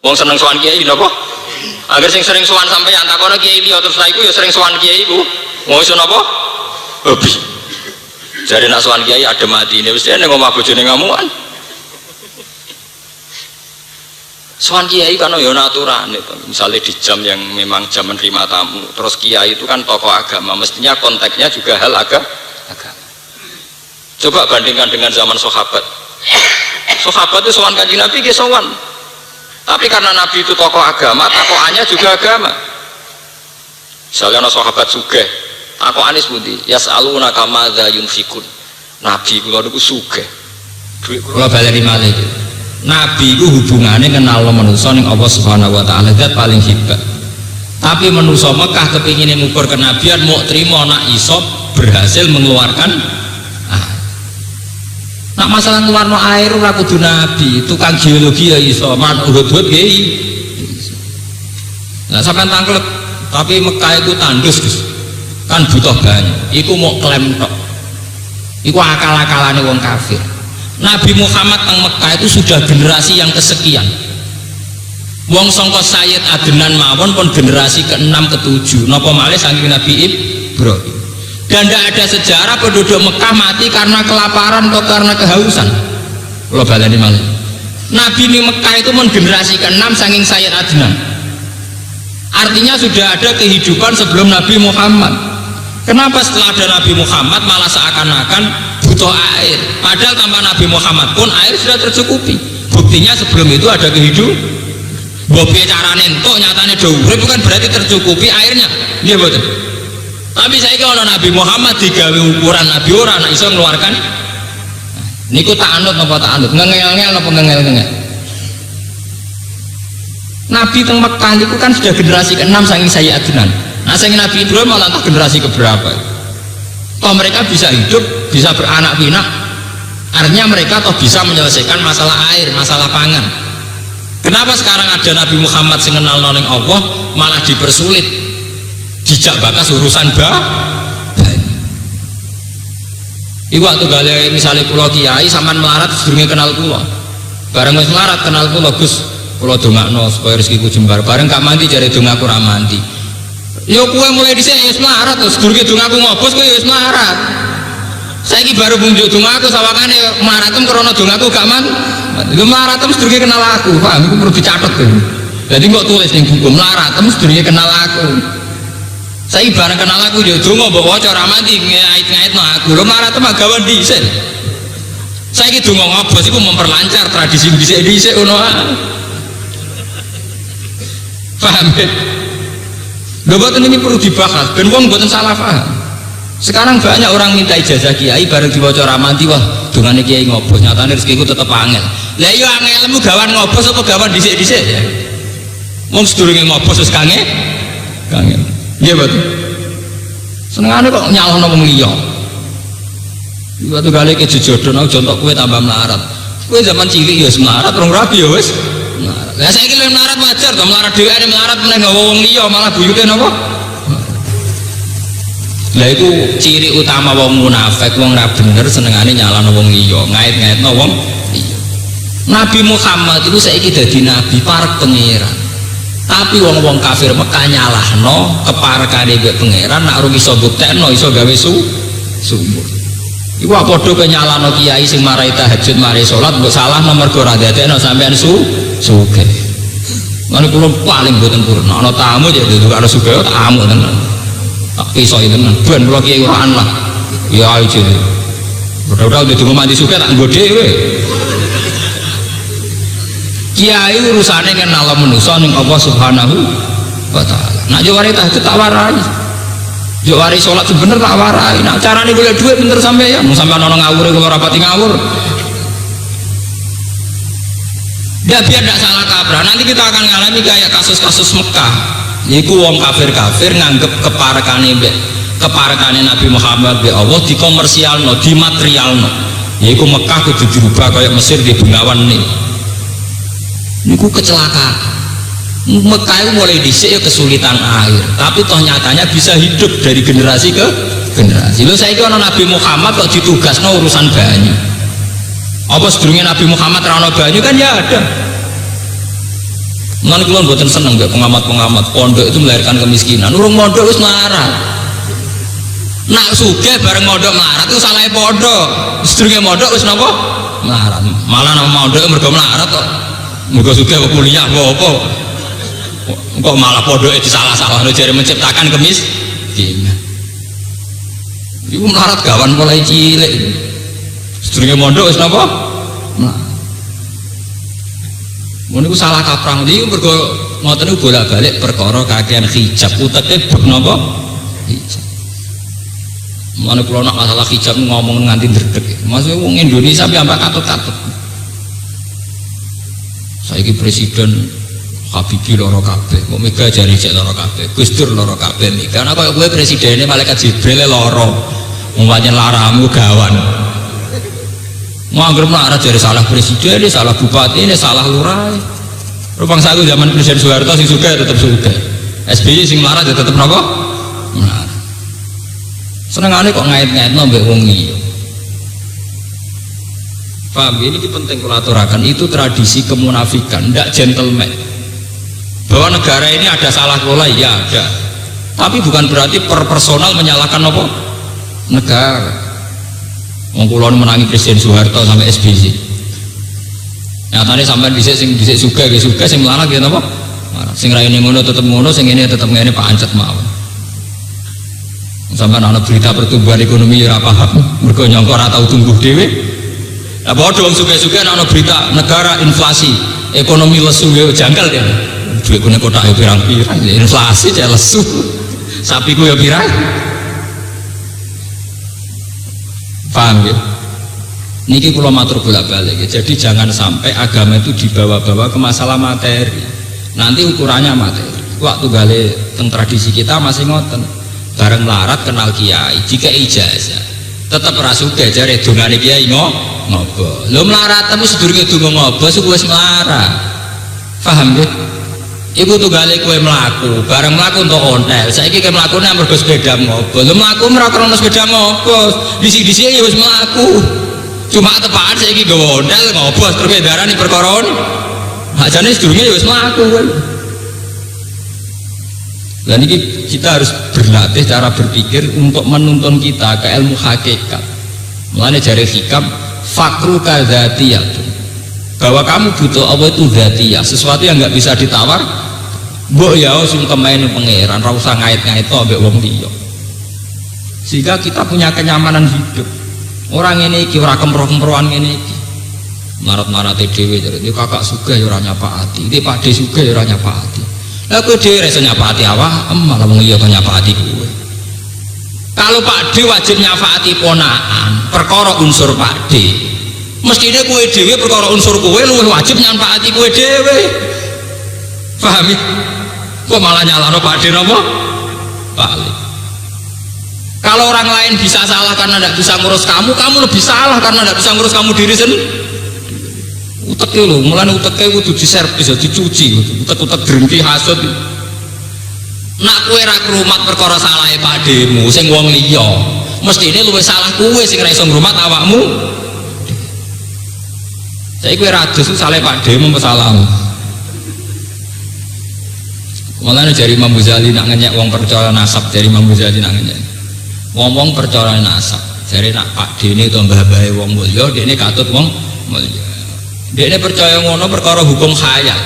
Wong seneng sowan kiai napa? Agar sing sering sowan sampeyan takono kiai liya terus iku ya sering sowan kiai iku. Wong iso napa? Hobi. Jare nak sowan kiai adem atine wis nek omah bojone ngamukan. Sowan kiai kan ya aturane to. Misale di jam yang memang jam menerima tamu. Terus kiai itu kan tokoh agama, mestinya konteksnya juga hal agama. Coba bandingkan dengan zaman sahabat. Sahabat itu sowan Kanjeng Nabi nggih sowan. Tapi karena Nabi itu tokoh agama, takokannya juga agama. Misalnya ana sahabat sugih, takokane sepundi? Yas'aluna kama dza yunfikun. Nabi kula niku sugih. Dhuwit kula baleni malih. Nabi itu hubungannya kenal manusia ning Allah Subhanahu wa taala, zat paling hebat. Tapi manusia Mekah kepingin ngukur kenabian mau terima nak iso berhasil mengeluarkan nak masalah ngeluarno air ora kudu nabi, tukang geologi ya iso, man urut-urut nggih. Nah sampean tanglet, tapi Mekah itu tandus Gus. Kan butuh banyu. Iku mau klaim tok. Iku akal-akalane wong kafir. Nabi Muhammad teng Mekah itu sudah generasi yang kesekian. Wong sangka Sayyid Adnan mawon pun generasi ke-6 ke-7. Napa malih saking Nabi Ibrahim. Dan tidak ada sejarah penduduk Mekah mati karena kelaparan atau karena kehausan. Kalau baleni malih. Nabi di Mekah itu pun generasi ke-6 saking Sayyid Adnan. Artinya sudah ada kehidupan sebelum Nabi Muhammad. Kenapa setelah ada Nabi Muhammad malah seakan-akan butuh air? Padahal tanpa Nabi Muhammad pun air sudah tercukupi. Buktinya sebelum itu ada kehidupan. Bobi carane entuk nyatane do urip bukan berarti tercukupi airnya. Nggih mboten. Tapi saiki ana Nabi Muhammad digawe ukuran Nabi ora ana iso ngeluarkan. Niku tak anut napa tak anut? Ngengel-ngel napa ngengel-ngengel? Nabi teng Mekah niku kan sudah generasi ke-6 saking Sayyid Adnan. Nah saking Nabi Ibrahim malah entah generasi keberapa. Toh mereka bisa hidup, bisa beranak pinak. Artinya mereka toh bisa menyelesaikan masalah air, masalah pangan. Kenapa sekarang ada Nabi Muhammad sing kenal ning Allah malah dipersulit? Dijak bakas urusan banyu. Iku waktu gale misalnya kula kiai sampean melarat sedurunge kenal kula. Bareng wis melarat kenal kula Gus, kula dongakno supaya rezekiku jembar. Bareng gak mandi jare dongaku ora mandi. Yo kowe mulai dhisik wis melarat terus sedurunge dongaku ngobos kowe wis melarat. Saiki baru munjuk dongaku sawangane mlaratem krana dongaku gak mandi. Lho mlaratem sedurunge kenal aku, paham iku perlu dicatet. Jadi kok tulis ning buku mlaratem sedurunge kenal aku. Saya bareng kenal aku yo donga mbok waca ora mandi ngait-ngaitno aku. Lho mlaratem agawan dhisik. Saiki donga ngobos iku memperlancar tradisi dhisik-dhisik ngono. Paham ya? Lho boten ini perlu dibahas ben wong boten salah paham. Sekarang banyak orang minta ijazah kiai bareng diwaca ora mandi wah dongane kiai ngobos nyatane rezekiku tetep angel. Lah yo angelmu gawan ngobos apa gawan dhisik-dhisik ya. Wong sedurunge ngobos wis kangen. Iya betul. Senengane kok nyalahno wong liya. Waktu kali ke jodoh contoh kue tambah melarat. Kue zaman cilik ya melarat, rong rabi ya wes. Lah saiki lek melarat wajar to, melarat dhewe melarat meneh nggawa wong liya malah buyute napa? Lah iku ciri utama wong munafik, wong ra bener senengane nyalahno wong liya, ngait-ngaitno wong liya. Nabi Muhammad itu saiki dadi nabi parek pangeran. Tapi wong-wong kafir Mekah nyalahno keparekane mbek pangeran nak ora iso buktekno iso gawe sumur. Iku padha kaya nyalahno kiai sing marai tahajud marai salat mbok salah nomor ora dadekno sampean sugih. Mane kula paling mboten purna ana tamu ya dudu karo sugih tamu tenan. Tak iso tenan ben kula kiai ora lah. Ya aja. Padha-padha dudu mandi sugih tak nggo dhewe. Kiai urusane kenal manusa ning Allah Subhanahu wa taala. Nak yo warai tahajud tak warai. Yo warai salat bener tak warai. Nak carane golek dhuwit bener sampeyan. Mung sampeyan ana ngawur kok ora pati ngawur. Ya biar tidak salah kaprah. Nanti kita akan ngalami kayak kasus-kasus Mekah. Yaiku wong kafir-kafir nganggep keparekane Nabi Muhammad be Allah dikomersialno, dimaterialno. Yaiku Mekah kudu dirubah kayak Mesir di Bengawan nih. Niku kecelakaan. Mekah itu mulai dhisik ya kesulitan air, tapi toh nyatanya bisa hidup dari generasi ke generasi. Lho saiki ana Nabi Muhammad kok ditugasno urusan banyu. Apa sedurunge Nabi Muhammad ra ana banyu kan ya ada. Mulane kula mboten seneng mbek pengamat-pengamat pondok itu melahirkan kemiskinan. Urung mondok wis melarat. Nak sugih bareng mondok melarat itu salahe pondok. Sedurunge mondok wis napa? Melarat. Malah nang mondok mergo melarat kok. Muga sugih kok kuliah apa? Kok malah pondoke disalah-salahno jare menciptakan kemiskinan. Iku melarat gawan mulai cilik. Sedurunge mondok wis napa? Melarat. Niku salah kaprah niku mergo ngoten niku bolak-balik perkara kakean hijab uteke bab napa? Hijab. Mane kula nak masalah hijab ngomong nganti ndredeg. Maksudnya wong Indonesia piyambak katut-katut. Saiki presiden Habibie loro kabeh, kok Mega jare cek loro kabeh, Gus Dur loro kabeh. Karena kaya kowe presidene malaikat Jibril loro. Wong pancen laramu gawan. Mau melarat dari salah presiden, salah bupati, ini salah lurah. Rupang saku zaman Presiden Soeharto sing suka tetap suka. SBY sing melarat ya tetap nopo melarat. Senengane kok ngait-ngaitno mbek wong liya. Paham ini penting kula aturaken, itu tradisi kemunafikan, ndak gentleman. Bahwa negara ini ada salah kelola ya ada. Tapi bukan berarti per personal menyalahkan nopo negara. Wong kula menangi Presiden Soeharto sampai SBY. Nyatane sampean dhisik sing dhisik suga nggih suga sing melarat nggih napa? Sing raine ngono tetep ngono, sing ngene tetep ngene pancet mawon. Sampean ana berita pertumbuhan ekonomi ora paham, mergo nyangka ora tau tumbuh dhewe. Lah padha wong suga-suga ana berita negara inflasi, ekonomi lesu ya janggal ya. Duit kene kotake pirang-pirang, inflasi cek lesu. Sapiku ya pirang. Paham ya? Niki kula matur bolak-balik ya. Jadi jangan sampai agama itu dibawa-bawa ke masalah materi. Nanti ukurannya materi. Waktu gale teng tradisi kita masih ngoten. Bareng melarat kenal kiai, jika ijazah tetap rasuke jare dongane kiai ngopo. Lho melarat tapi sedurunge donga ngopo wis melarat. Paham ya? Iku tunggale kowe mlaku, bareng mlaku untuk ontel. Saiki kowe mlakune mergo sepeda ngopo. Lho mlaku ora krana sepeda ngopo. Dhisik-dhisik ya wis mlaku. Cuma tepakan saiki nggawa ontel ngopo terus darani perkara. Ajane sedurunge ya wis mlaku kowe. Dan ini kita harus berlatih cara berpikir untuk menuntun kita ke ilmu hakikat. Mulane jare hikam fakru kadzatiyatun. Bahwa kamu butuh apa itu dzatiyah, sesuatu yang nggak bisa ditawar. Mbok ya sungkemain pangeran, ora usah ngait-ngait to mbek wong liya. Sehingga kita punya kenyamanan hidup. Orang ini iki ora kemproh-kemprohan ngene iki. Marat-marate dhewe jare iki kakak sugih ya ora nyapakati, iki Pakde sugih ya ora nyapakati. Lah kowe dhewe reso nyapakati awak, malah wong liya kok nyapakati kowe. Kalau Pakde wajib nyapakati ponakan, perkara unsur Pakde. Mestine kowe dhewe perkara unsur kowe luwih wajib nyapakati kowe dhewe. Paham ya? Kok malah nyalahno Pakde napa? Balik. Kalau orang lain bisa salah karena tidak bisa ngurus kamu, kamu lebih salah karena tidak bisa ngurus kamu diri sendiri. Utek lho, mulane uteke kudu diservis, dicuci, utek-utek drengki hasud. Nak kowe ra krumat perkara salahe Pakdemu sing wong liya, mestine luwih salah kowe sing ra iso ngrumat awakmu. Saiki kowe ra adus salahe Pakdemu apa salahmu? Mulane jari Imam Ghazali nak ngenyek wong percaya nasab, jari Imam Ghazali nak ngenyek. Wong-wong percaya nasab, jari nak Pakdene to mbah-mbahe wong mulya, dekne katut wong mulya. Dekne percaya ngono perkara hukum khayal.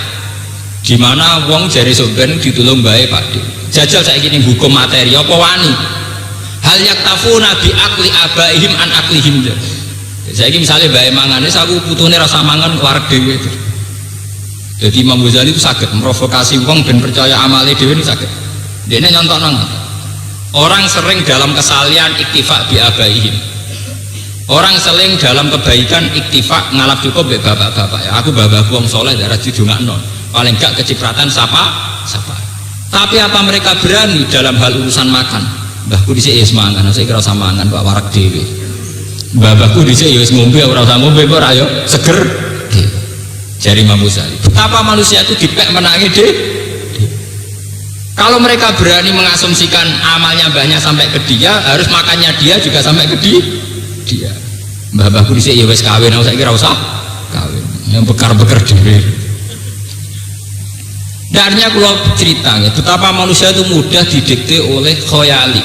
Di mana wong jari sampeyan ditulung mbahe Pakde. Jajal saiki ning hukum materi apa wani? Hal yaktafuna bi aqli abaihim an aqlihim. Saiki misale mbahe mangan wis aku putune rasa mangan wareg dhewe. Jadi Imam Ghazali itu sakit memprovokasi wong ben percaya amale dhewe ini sakit. Dene nyontokno. Orang sering dalam kesalian iktifak bi abaihim. Orang sering dalam kebaikan iktifak ngalap cukup be bapak-bapak. Ya, aku bapakku wong saleh darah didongakno. Paling gak kecipratan sapa. Tapi apa mereka berani dalam hal urusan makan? Mbahku dhisik wis mangan, saya kira usah mangan Pak warak dhewe. Bapakku dhisik ya wis ngombe ora usah ngombe kok ora yo seger. Jari Imam Ghazali. Betapa manusia itu dipek menangi deh. Kalau mereka berani mengasumsikan amalnya mbahnya sampai ke dia, harus makannya dia juga sampai ke dia. Mbah-mbahku dhisik ya wis kawin, saya kira usah kawin. Yang bekar-bekar dhewe. Darnya kalau cerita ya, betapa manusia itu mudah didikte oleh khoyali.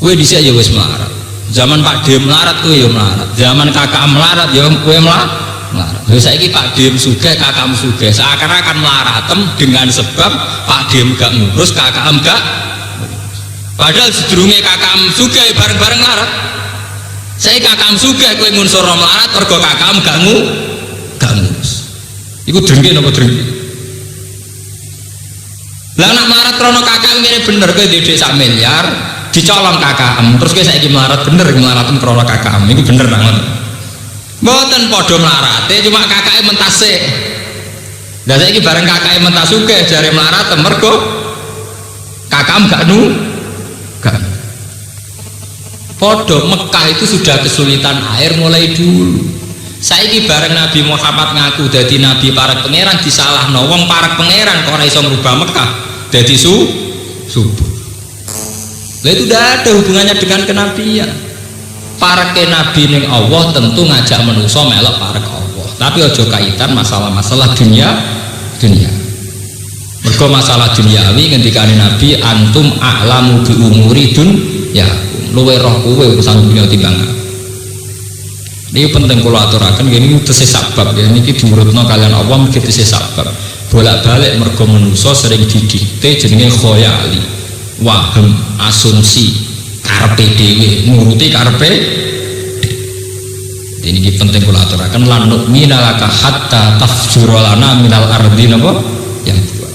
Kue dhisik ya wis melarat. Zaman Pak Dem melarat kue ya melarat. Zaman kakak melarat ya kue melarat. Terus saiki Pak Dem sugih, kakakmu sugih. Seakan-akan melaratem dengan sebab Pak Dem gak ngurus, kakakmu gak. Padahal sedurunge kakakmu sugih bareng-bareng melarat. Saya kakakmu sugih kue ngunsur melarat, mergo kakakmu gak ngurus. Iku drengki napa drengki? Lah nak melarat krono kakak mirip bener kowe ndek sak miliar dicolong kakakmu terus kowe saiki melarat bener melaratmu krono kakakmu iku bener banget. Mboten padha melarate cuma kakake mentase. Lah saiki bareng kakake mentas sugih jare melarat mergo kakakmu gak padha. Mekah itu sudah kesulitan air mulai dulu. Saiki bareng Nabi Muhammad ngaku dadi nabi parek pangeran disalahno wong parek pangeran kok ora iso ngrubah Mekah dadi subur. Lah itu tidak ada hubungannya dengan kenabian. Pareke nabi ning Allah tentu ngajak manusa melok parek Allah. Tapi aja kaitan masalah-masalah dunia. Mergo masalah duniawi ngendikane Nabi antum a'lamu bi umuri dunya. Luwe roh kowe urusan dunia timbang. Ini penting kalau aturakan ini tesih sabab ya niki diurutno kalian Allah mesti tesih sabab bolak-balik mergo manusa sering didikte jenenge khoyali wahem asumsi karepe dhewe nuruti karepe ini penting kalau aturakan lan nu'mina laka hatta tafjura lana minal ardi napa yang dua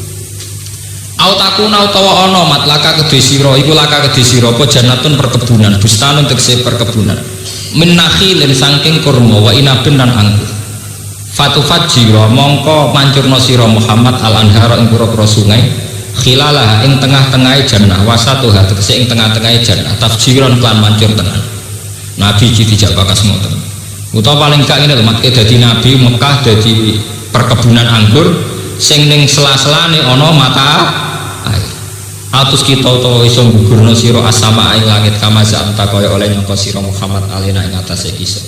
autakuna utawa ana matlaka kedhe sira iku laka kedhe sira apa jannatun perkebunan bustanun tegese perkebunan min nakhilin saking kurma wa inabin dan anggur fatufajjira mongko mancurna sira Muhammad al anhara ing pira-pira sungai khilalah ing tengah-tengahe jannah wasatuha tegese ing tengah-tengahe jannah tafjiran lan mancur tenan nabi iki dijak bakas ngoten utawa paling gak ngene lho matke dadi nabi Mekah dadi perkebunan anggur sing ning sela-selane ana mata air atus kita utawa iso gugurna sira asama ing langit kama zanta kaya oleh nyangka sira Muhammad alena ing atase kisah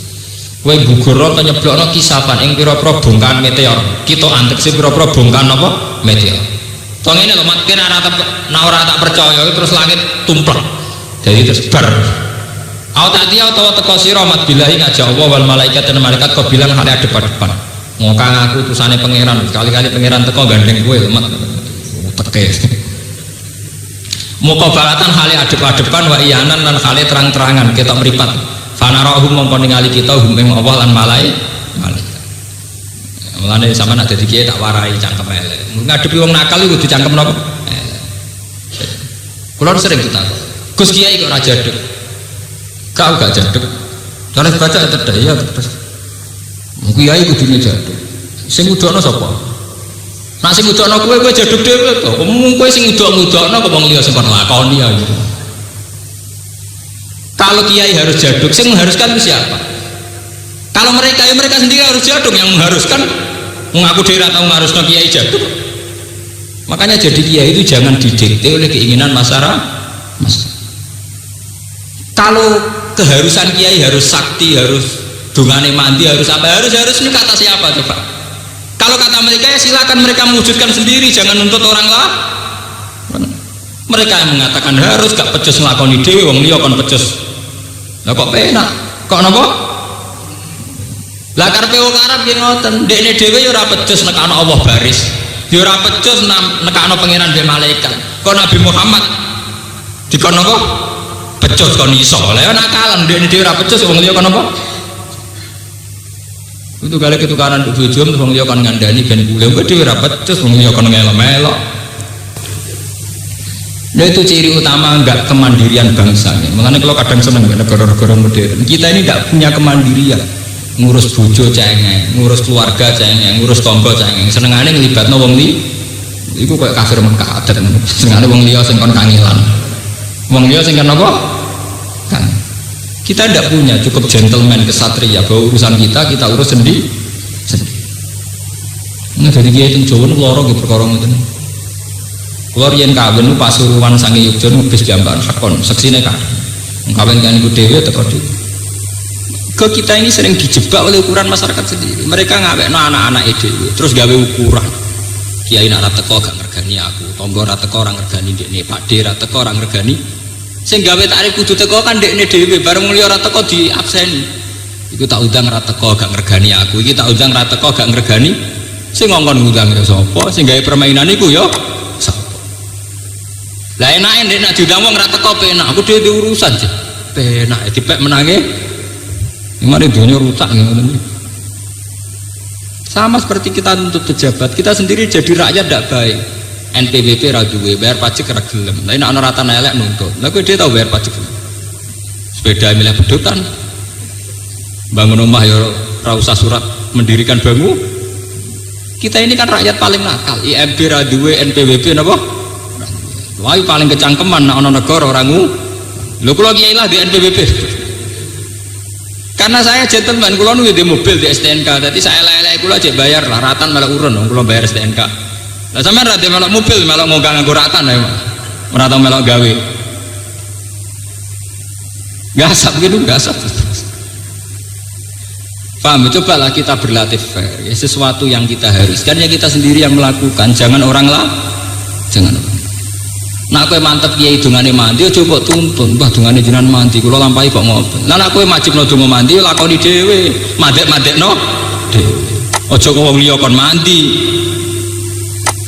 kowe gugurna ta nyeblokno kisapan ing pira-pira bongkahan meteor kita antek sing pira-pira bongkahan apa meteor to ngene lho mak kira ora tak percaya terus langit tumplek jadi terus bar tadi utawa teko sira mat billahi ngajak Allah wal malaikat dan malaikat kok bilang hale depan-depan ngokang aku utusane pangeran kali-kali pangeran teko gandeng kowe mat teke muqabalatan hale adep-adepan wa iyanan lan hale terang-terangan kita meripat fanarahum mongko ningali kita hum ing Allah lan malaikat. Mulane sampean nak dadi kiai tak warai cangkem elek. Ngadepi wong nakal iku dicangkem napa? Kula sering ditakok. Gus Kiai kok ora jaduk. Kau gak jaduk. Terus baca tedah ya terus. Kiai kudune jaduk. Sing ngudokno sapa? Nak sing ngudokno kowe jaduk dhewe to. Kowe sing ngudok-ngudokno kok wong liya sing kon lakoni ya. Kalau kiai harus jaduk, sing mengharuskan itu siapa? Kalau mereka ya mereka sendiri harus jaduk, yang mengharuskan mengaku dhewe atau mengharuskan kiai jaduk. Makanya jadi kiai itu jangan didikte oleh keinginan masyarakat. Kalau keharusan kiai harus sakti, harus dungane mandi, harus apa? Harus ini kata siapa coba? Kalau kata mereka ya silakan mereka mewujudkan sendiri, jangan nuntut orang lah. Mereka yang mengatakan harus gak pecus nglakoni dhewe wong liya kon pecus. Lah kok penak? Kok napa? Lah karepe wong Arab ki ngoten, dekne dhewe ya ora pecus nekano Allah baris. Ya ora pecus nekano pangeran be malaikat. Kok Nabi Muhammad dikon napa? Pecus kon iso. Lah ya nakalan dekne dhewe ora pecus wong liya kon napa? Itu kali ketukaran bojo terus wong liya kon ngandani ben kule kok dhewe ora pecus wong liya kon ngelok-melok. Nah itu ciri utama enggak kemandirian bangsanya. Makanya kalau kadang seneng negara-negara modern kita ini enggak punya kemandirian, ngurus bojo cengeng, ngurus keluarga cengeng, ngurus tangga cengeng, senengane nglibatno wong li iku koyo kafir Mekah adat senengane wong liya sing kon kangelan wong liya sing kan apa kan kita tidak punya cukup gentleman kesatria bahwa urusan kita urus sendiri. Nah dari dia itu Jawa loro gitu perkara ngoten. Kula riyen kawin Pasuruan sange Yogya bis jambakan hakon seksine kan. Kawin kan iku dhewe teko dhewe. Ke kita ini sering dijebak oleh ukuran masyarakat sendiri. Mereka ngawekno anak-anak dhewe terus gawe ukuran. Kiai nak ra teko gak ngergani aku, tangga ra teko ora ngergani ndekne, Pakde ra teko ora ngergani. Sing gawe takrif kudu teko kan ndekne dhewe, bareng mulya ora teko diabseni. Iku tak undang ra teko gak ngergani aku, iki tak undang ra teko gak ngergani. Sing ngongkon ngundang ya sapa? Sing gawe permainan iku ya sapa? Lah enake nek diundang wong ra teko penak, aku dhewe diurusan sih. Penak dipek menange. Mari dunya rusak ngoten iki. Sama seperti kita nuntut pejabat, kita sendiri jadi rakyat tidak baik. NPWP ra duwe, bayar pajak ra gelem. Lah nek ana ratan elek nuntut. Lah kowe dhewe tau bayar pajak. Sepeda milih bedotan. Bangun rumah ya ra usah surat mendirikan bangun. Kita ini kan rakyat paling nakal. IMB ra duwe, NPWP napa? Wah, paling kecangkeman nek ana negara ora ngu. Lho kula kiai lah di NPWP. Karena saya gentleman, kula nu di mobil di STNK, jadi saya elek-elek kula aja bayar lah, ratan malah urun, kula bayar STNK. Lah sampean ra melok mobil, melok ngongkang nganggo ratan ya, ora tau melok gawe. Gasap gitu, gasap. Paham? Cobalah kita berlatih fair, ya, sesuatu yang kita haruskan ya kita sendiri yang melakukan, jangan orang lah, jangan orang. Nak kowe mantep kiai dungane mandi aja kok tuntun, mbah dungane jenengan mandi kula lampahi kok ngoten. Lah nak kowe majibno donga mandi lakoni dhewe, mandek-mandekno dhewe. Aja kok wong liya kon mandi.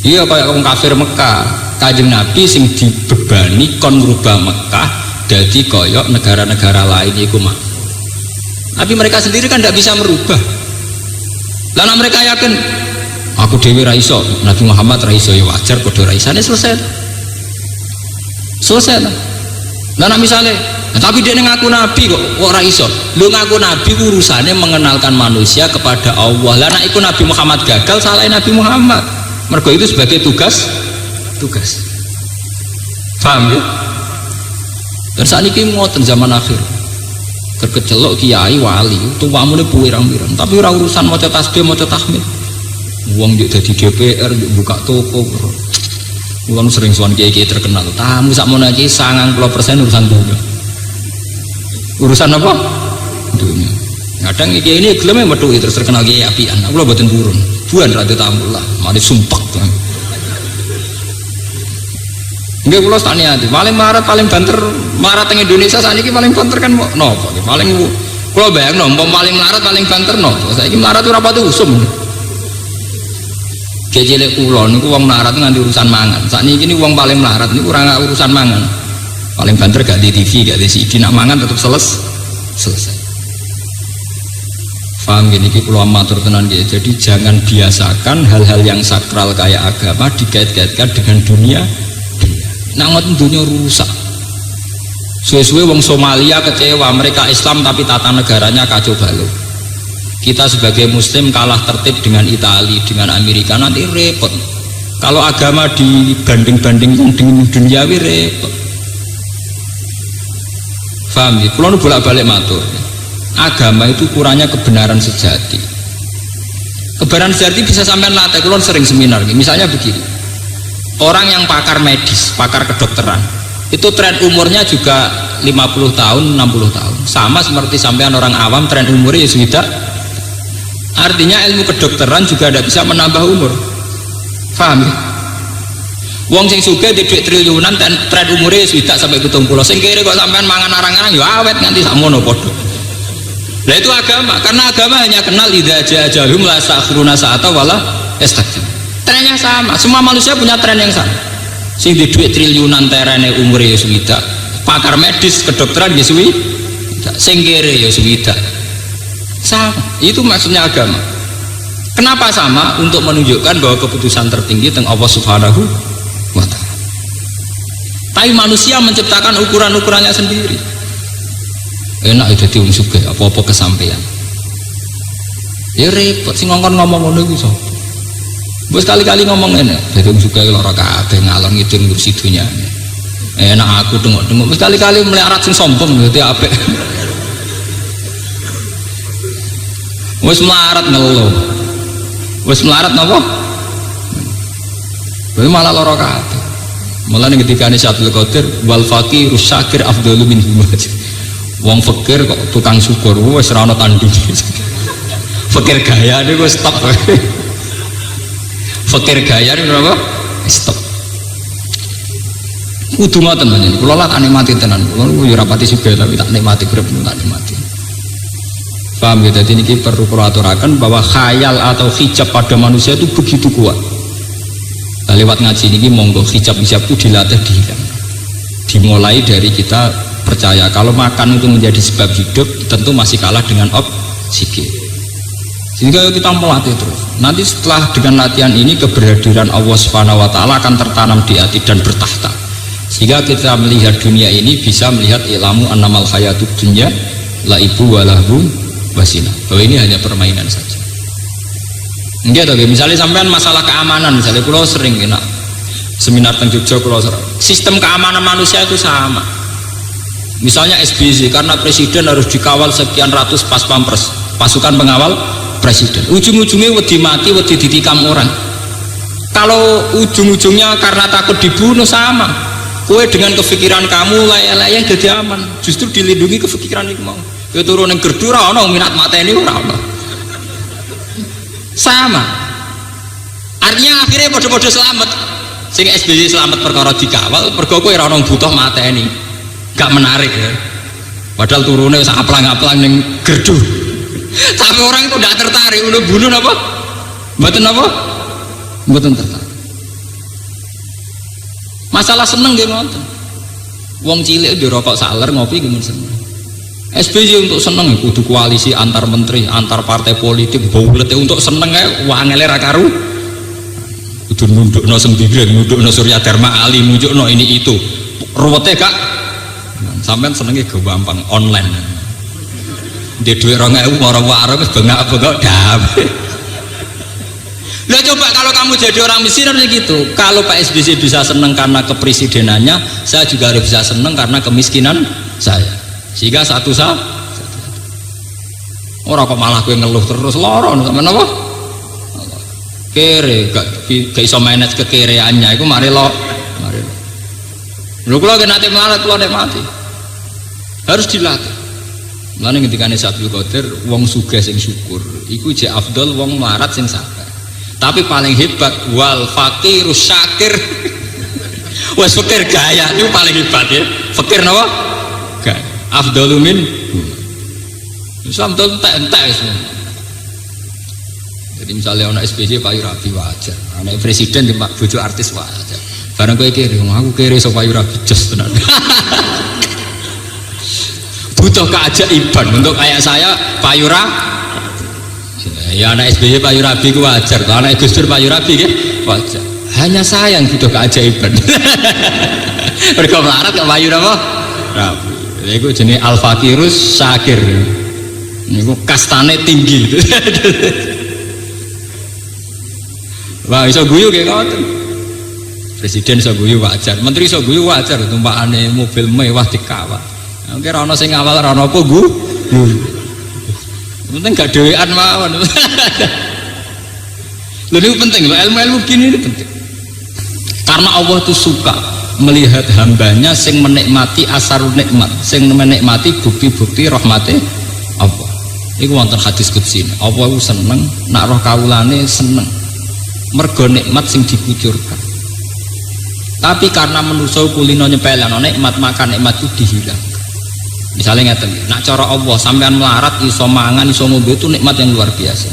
Iya kaya wong kafir Mekah, Kanjeng Nabi sing dibebani kon ngrubah Mekah dadi kaya negara-negara lain iku mah. Tapi mereka sendiri kan tidak bisa merubah. Lah mereka yakin aku dhewe ra iso, Nabi Muhammad ra iso ya wajar padha ra isane selesai. Selesai lah. Nah misalnya, tapi dia ngaku nabi kok ora iso. Lu ngaku nabi urusannya mengenalkan manusia kepada Allah. Lah nek iku Nabi Muhammad gagal, salahin Nabi Muhammad. Mergo itu sebagai tugas. Paham ya? Dan saat ini ngoten zaman akhir. Kerkecelok kiai wali, tuwamune pirang-pirang, tapi ora urusan maca tasbih, maca tahmid. Wong yo dadi DPR, buka toko. Uang sering suan kiai terkenal, tamu sakmono iki 90% urusan dunia. Urusan apa? Dunia. Kadang kiai ini gelem metuki terus terkenal kiai apian. Aku lho mboten purun. Buan ra tamu lah, mari sumpek. Nggih kula tak niati, paling marat paling banter marat teng Indonesia saniki paling banter kan napa? Paling kula bayangno paling marat paling banter napa? Saiki marat ora pati usum. Cilik kula niku wong melarat nganti urusan mangan. Sakniki ini wong paling melarat niku ora urusan mangan. Paling banter gak di TV, gak di CD, nak mangan tetap selesai. Paham gini kula matur tenan nggih. Jadi jangan biasakan hal-hal yang sakral kayak agama dikait-kaitkan dengan dunia. Nak ngoten dunia rusak. Suwe-suwe wong Somalia kecewa, mereka Islam tapi tata negaranya kacau balau. Kita sebagai muslim kalah tertib dengan Italia, dengan Amerika, nanti repot. Kalau agama dibanding-bandingkan dengan duniawi repot. Paham ya? Kalau bolak-balik matur, agama itu kurangnya kebenaran sejati. Kebenaran sejati bisa sampai latih. Kalau sering seminar, misalnya begini, orang yang pakar medis, pakar kedokteran, itu tren umurnya juga 50 tahun, 60 tahun. Sama seperti sampean orang awam, tren umurnya ya sudah. Artinya ilmu kedokteran juga tidak bisa menambah umur. Paham ya? Wong sing sugih di duit triliunan tren umurnya sudah sampai 70. Sing kiri kok sampean mangan arang-arang ya awet nganti sakmono padha. Lah itu agama, karena agama hanya kenal idza ja'ahum la sakhiruna sa'ata wala yastakbir. Trennya sama, semua manusia punya tren yang sama. Sing di duit triliunan terene umurnya sudah. Pakar medis kedokteran ya suwi. Sing kiri ya sudah. Sama, itu maksudnya agama. Kenapa sama? Untuk menunjukkan bahwa keputusan tertinggi tentang Allah Subhanahu wa Ta'ala. Tapi manusia menciptakan ukuran-ukurannya sendiri. Enak itu wong sugih, apa-apa kesampaian. Ya repot sing ngomong ngono iku sapa? Wis kali-kali ngomong ngene, dadi wong sugih lara kabeh ngalor ngidul ngurusi dunyane. Enak aku tengok-tengok wis kali-kali melarat sing sombong dadi apik. Wis melarat ngeluh. Wis melarat napa? Wis malah lara kabeh. Mulane ketika Syaikhul Qadir wal faqir syakir afdalu min huma. Wong fakir kok tukang syukur wis ora ana tandinge. Fakir gaya niku wis stop. Fakir gaya ini berapa? Stop. Kudu ngoten panjenengan. Kula lah tak nikmati tenan. Kula yo rapati sugih tapi tak nikmati urip tak nikmati. Paham ya? Jadi ini perlu aturakan bahwa khayal atau hijab pada manusia itu begitu kuat. Nah, lewat ngaji ini monggo hijab-hijab itu dilatih dihilang. Dimulai dari kita percaya kalau makan itu menjadi sebab hidup, tentu masih kalah dengan oksigen. Sehingga kita melatih terus. Nanti setelah dengan latihan ini keberhadiran Allah Subhanahu wa taala akan tertanam di hati dan bertahta. Sehingga kita melihat dunia ini bisa melihat ilmu annamal hayatud dunya laibu walahu wasina. Bahwa ini hanya permainan saja. Enggak tahu, misalnya sampean masalah keamanan, misalnya pulau sering enak seminar teng Jogja pulau sering. Sistem keamanan manusia itu sama. Misalnya SBY karena presiden harus dikawal sekian ratus pas pampres, pasukan pengawal presiden. Ujung-ujungnya wedi mati, wedi ditikam orang. Kalau ujung-ujungnya karena takut dibunuh sama. Kue dengan kepikiran kamu layak-layak jadi aman, justru dilindungi kepikiran itu mau. Kue turun yang gerdu rano minat mateni rano. Sama. Artinya akhirnya bodoh-bodoh selamat. Sing SBY selamat perkara dikawal, perkara kue rano butuh mateni. Gak menarik ya. Padahal turunnya aplang-aplang yang gerdu. Tapi orang itu tidak tertarik. Udah bunuh apa? Mboten apa? Mboten tertarik. Masalah seneng nggih ngoten. Wong cilik di rokok saler ngopi gimana seneng. SBY untuk seneng kudu koalisi antar menteri, antar partai politik, baulet untuk seneng ae wangele ra karu. Kudu nundukno sembilan, nundukno Surya Dharma Ali, nundukno ini itu. Ruwete Kak. Sampeyan senenge gampang online. Di duit 2.000 warung wis bengak-bengok damai. Nah coba kalau kamu jadi orang miskin harusnya gitu. Kalau Pak SBY bisa senang karena kepresidenannya, saya juga harus bisa senang karena kemiskinan saya. Sehingga satu orang kok malah gue ngeluh terus loron sama apa? Kere, gak iso manage kekereannya. Itu mari lo. Lu kalau nanti melarat kalau mati harus dilatih. Mulane ketika Abdul Qadir wong sugih sing syukur, iku je afdol wong melarat sing sabar. Tapi paling hebat wal fakirus syakir. Wes fakir gaya itu paling hebat ya. Fakir napa? Gaya. Afdalu min. Islam tuh entek semua. Jadi misalnya anak SBY Pak Yurabi wajar, anak presiden di bojo artis wajar. Barang kowe kiri, aku kiri so Pak Yurabi jos tenan. Butuh keajaiban untuk kayak saya Pak Yurabi. Ya anak SBY Pak Yurabi itu wajar, kalau anak Gus Dur Pak Yurabi ya wajar. Hanya saya yang butuh keajaiban. Mereka melarat ke Pak Yurabi. Itu jenis al-fakirus syakir. Ini kastane tinggi. Wah iso guyu kayak ngoten. Presiden iso guyu wajar, menteri iso guyu wajar, tumpakane mobil mewah dikawal. Oke rono sing awal rono apa penting gak dewean mawon. Lho ini penting loh, ilmu-ilmu gini ini penting. Karena Allah itu suka melihat hambanya sing menikmati asarun nikmat, sing menikmati bukti-bukti rahmati Allah. Iku wonten hadis qudsi. Allah itu seneng nak roh kawulane seneng. Mergo nikmat sing dikucurkan. Tapi karena manusa kulino nyepelano nikmat, maka nikmat itu dihilang. Misalnya ngeten, nak cara Allah sampean melarat iso mangan iso ngombe itu nikmat yang luar biasa.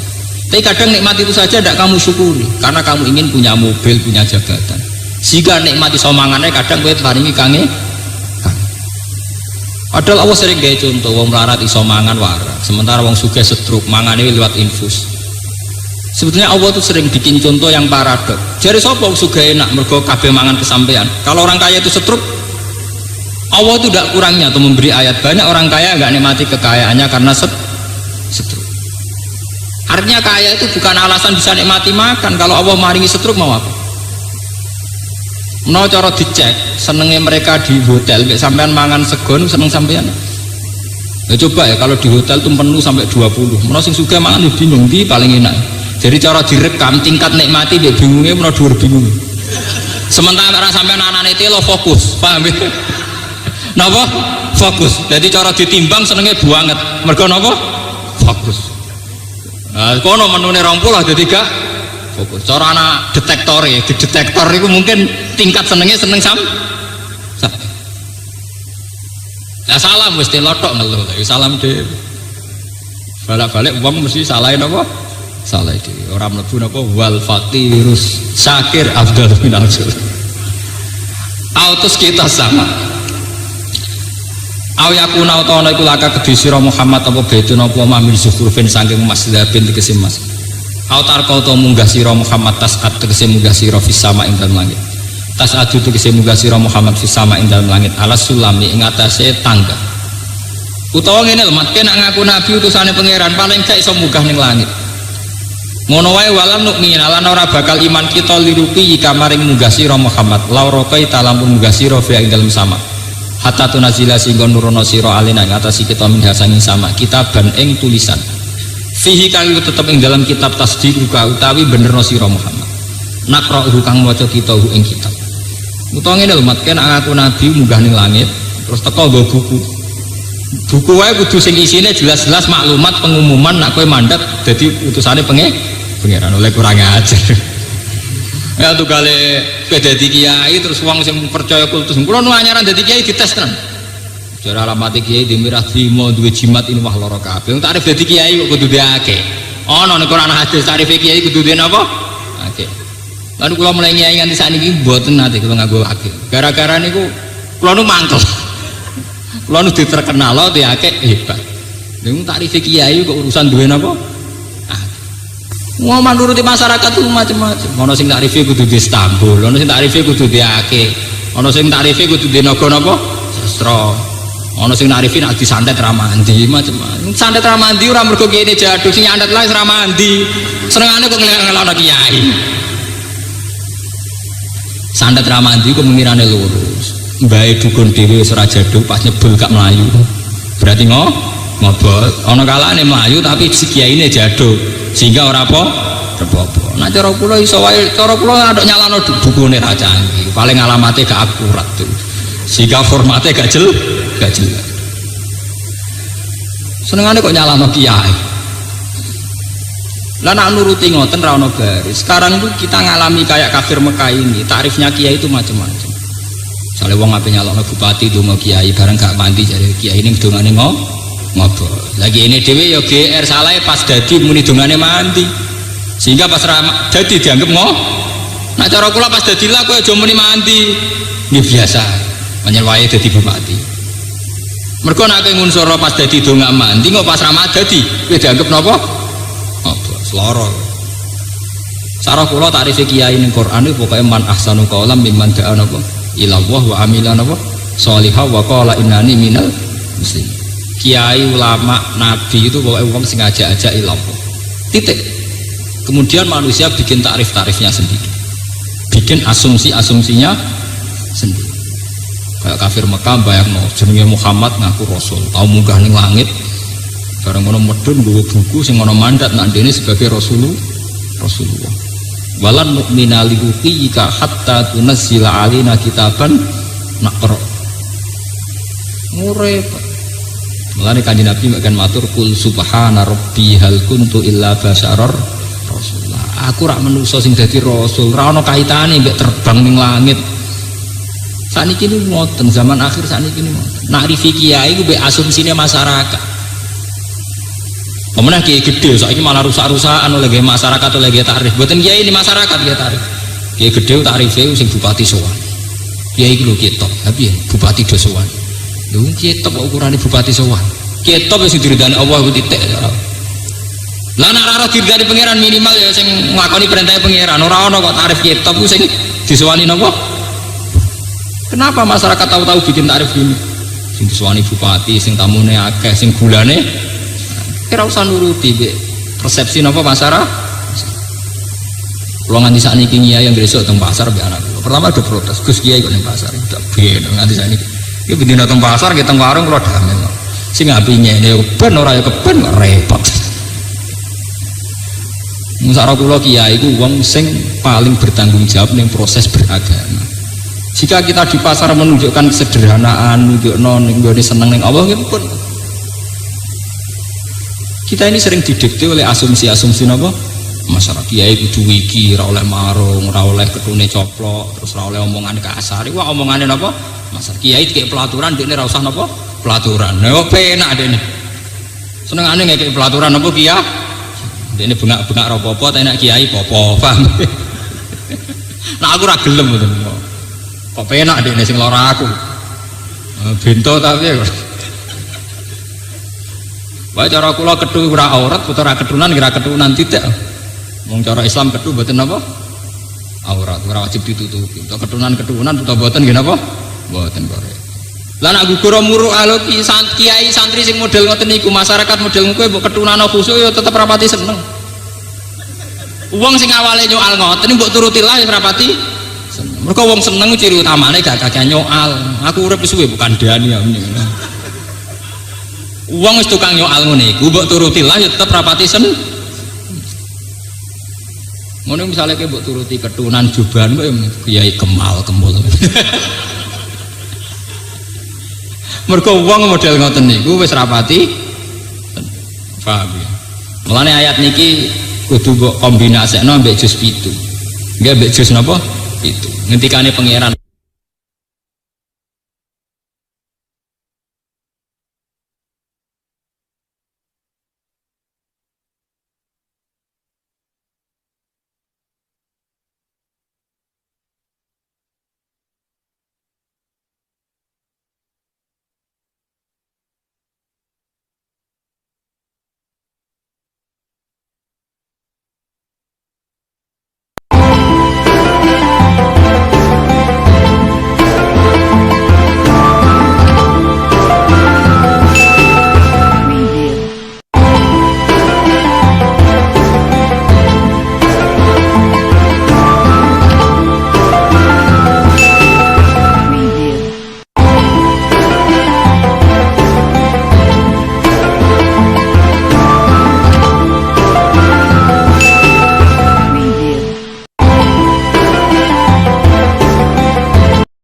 Tapi kadang nikmat itu saja tidak kamu syukuri karena kamu ingin punya mobil, punya jabatan. Jika nikmat iso mangannya kadang kowe paringi kange. Padahal Allah sering gawe contoh wong melarat iso mangan waras, sementara wong sugih stroke mangane lewat infus. Sebetulnya Allah itu sering bikin contoh yang paradok. Jare sapa wong sugih enak mergo kabeh mangan kesampean. Kalau orang kaya itu stroke, Allah itu tidak kurangnya atau memberi ayat. Banyak orang kaya nggak nikmati kekayaannya karena setruk. Artinya kaya itu bukan alasan bisa nikmati makan. Kalau Allah maringi setruk mau apa? Mau cara dicek senengnya mereka di hotel sampean mangan segon seneng sampean. Ya coba ya kalau di hotel tuh penuh sampai 20. Mau sing sugih mangan yo bingung di paling enak. Jadi cara direkam tingkat nikmati dia bingungnya mau dhuwur bingung. Sementara orang sampean anane telo fokus, paham ya? Napa? Fokus. Jadi cara ditimbang senengnya banget. Mergo napa? Fokus. Nah, kono menune 20 dadi gak fokus. Cara ana detektor ya, di detektor itu mungkin tingkat seneng sam. Ya salam mesti lotok ngeluh, salam deh. Balik-balik uang mesti salahin apa? Salah itu. Orang mlebu napa wal fakirus syakir afdal minal jul. Autos kita sama. Aw yakuna utawa iku laka kedhi sira Muhammad apa betun apa mamil zuhurfin saking mas labin tegese mas. Aw tarka utawa munggah sira Muhammad tasat tegese munggah sira fis sama ing dalem langit. Tasadu tegese munggah sira Muhammad fis sama ing dalem langit alas sulami ing atase tangga. Utawa ngene lho mat nek ngaku nabi utusane pangeran paling gak iso munggah ning langit. Ngono wae walan nukmin lan ora bakal iman kita lirupi kamaring munggah sira Muhammad lauraqai talampun munggah sira fi ing dalem sama. Hatta tunazila singgon nurono sira alina ing atase kita minha sanging sama kitaban ing tulisan. Fihi kang tetep ing dalam kitab tasdiq utawi benerno sira Muhammad. Naqra'uhu kang maca kita ing kitab. Utawa ngene lho mat nek aku nabi munggah ning langit terus teko nggo buku. Buku wae kudu sing isine jelas-jelas maklumat pengumuman nek kowe mandek dadi utusane pangeran oleh kurang ajar. Ya tuh kali dadi kiai terus wong sing percaya kultus. Kulo nu anyaran dadi kiai dites tenan. Jare alamat kiai di Mirah Trimo duwe jimat ini wah lara kabeh. Wong tarif dadi kiai kok kudu diake. Ana nek Quran hadis tarif kiai kudu dene apa? Akeh. Lalu kula mulai kiai nganti sakniki mboten nate kula nganggo akeh. Gara-gara niku kula nu mangkel. Kula nu diterkenal lho diake hebat. Ning tarif kiai kok urusan duwe napa? Mau menuruti masyarakat itu macam-macam. Ono sing takrife kudu di Istanbul, ono sing takrife kudu di Aceh, ono sing takrife kudu di nopo-nopo sastra, ono sing takrife nak disantet ramandi macam-macam. Santet ramandi ora mergo kene jaduk sing nyantet lae ramandi. Senengane kok ngelak-ngelakno kiai. Santet ramandi kok mengirane lurus. Mbae dukun dhewe wis ora jaduk pas nyebul gak mlayu. Berarti ngobot. Ono kalane mlayu tapi si kiyaine jaduk. Sehingga ora apa nah cara kula iso wae cara kula ndok nyalano bukune ra canggih paling alamate gak akurat tuh sehingga formatnya gak jelas senengane kok nyalano kiai lah nak nuruti ngoten ra ono garis sekarang itu kita ngalami kayak kafir Mekah ini tarifnya kiai itu macam-macam misalnya wong ape nyalano bupati donga kiai bareng gak mandi jare kiai ini dongane ngobrol lagi ini dewe ya GR salah pas dadi muni dongane mandi sehingga pas dadi dianggap nah cara kula pas dadi lah kowe aja muni mandi ini biasa menyelwae dadi bupati mergo nek kowe ngunsur pas dadi donga mandi kok pas ramat dadi kowe dianggap napa seloro cara kula takrife kiai ning Quran iki pokoke man ahsanu qaulan mimman da'a napa ila Allah wa amila napa sholihah wa qala innani minal muslimin. Kiai, ulama, nabi itu pokoknya uang sing ajak-ajak ilallah titik. Kemudian manusia bikin tarif-tarifnya sendiri, bikin asumsi-asumsinya sendiri. Kayak kafir Mekah bayangno jenenge Muhammad ngaku rasul, tau munggah ning langit. Bareng ngono medun nggawa buku sing ana mandat nak dene sebagai Rasulullah. Walan nu'mina liruqika hatta tunazzila alaina kitaban naqra. Ngurep mulane kanjeng Nabi akan matur kul subhana rabbi hal kuntu illa basyarar rasulullah aku rak manusa sing dadi rasul ora ana kaitane mbek terbang ning langit sakniki niku ngoten zaman akhir sakniki niku ngoten nak rifi kiai ku mbek asumsine masyarakat pemenah kiai gede saiki malah rusak-rusakan oleh masyarakat oleh tarif mboten kiai ini masyarakat kiai tarif kiai gede tarife sing bupati sowan kiai iki lho ketok tapi bupati do sowan lho kitab ukurane bupati sowan kitab wis diridani Allah ku titik lah nek ora diridani pangeran minimal ya sing nglakoni perintah pangeran ora ana kok tarif kitab ku sing disowani napa kenapa masyarakat tahu-tahu bikin tarif gini sing disowani bupati sing tamune akeh sing gulane ora usah nuruti persepsi napa masyarakat kula nganti sakniki kiai yang besok teng pasar mbek anak kula pertama ada protes Gus kiai kok ning pasar udah ben nganti sakniki iki bendina teng pasar kita teng warung kula damel. Sing apine ne ben ora ya keben kok repot. Musara kula kiai iku wong sing paling bertanggung jawab ning proses beragama. Jika kita di pasar menunjukkan kesederhanaan, nunjukno ning nggone seneng ning Allah nggih pun. Kita ini sering didikte oleh asumsi-asumsi napa? masyarakat kiai kudu wiki, ora oleh marung, ora oleh ketune coplok, terus ora oleh omongan kasar. Wah omongane napa? Masyarakat kiai kayak pelaturan dekne ora usah napa? Pelaturan. Nah, penak dekne. Senengane ngekek pelaturan napa kiai? Dekne bengak-bengak ora apa-apa, tapi nek kiai popo, paham. Nah aku ora gelem ngoten. Kok penak dekne sing lara aku. Bento tapi wae cara kula kethu ora aurat, ora keturunan kira keturunan tidak. Wong cara Islam kethu mboten napa? Aurat, ora wajib ditutupi. Keturunan-keturunan utawa mboten nggih napa? Mboten kok. Lah nek gugur muruk aloki kiai santri sing model ngoten niku, masyarakat model kowe mbok keturunan khusuk ya tetep rapati seneng. Wong sing awale nyoal ngoten mbok turuti lah wis rapati seneng. Mergo wong seneng ciri utamane gak kakek nyoal. Aku urip suwe bukan dani ya. Wong wis tukang nyoal ngene iku mbok turuti lah ya tetep rapati seneng. Ngono misale kowe mbok turuti keturunan Juban kowe kiai Kemal Kemul. Mergo wong model ngoten niku wis rapati paham ya. Mulane ayat niki kudu mbok kombinasekno mbek juz 7. Nggih mbek juz napa? 7. Ngendikane pangeran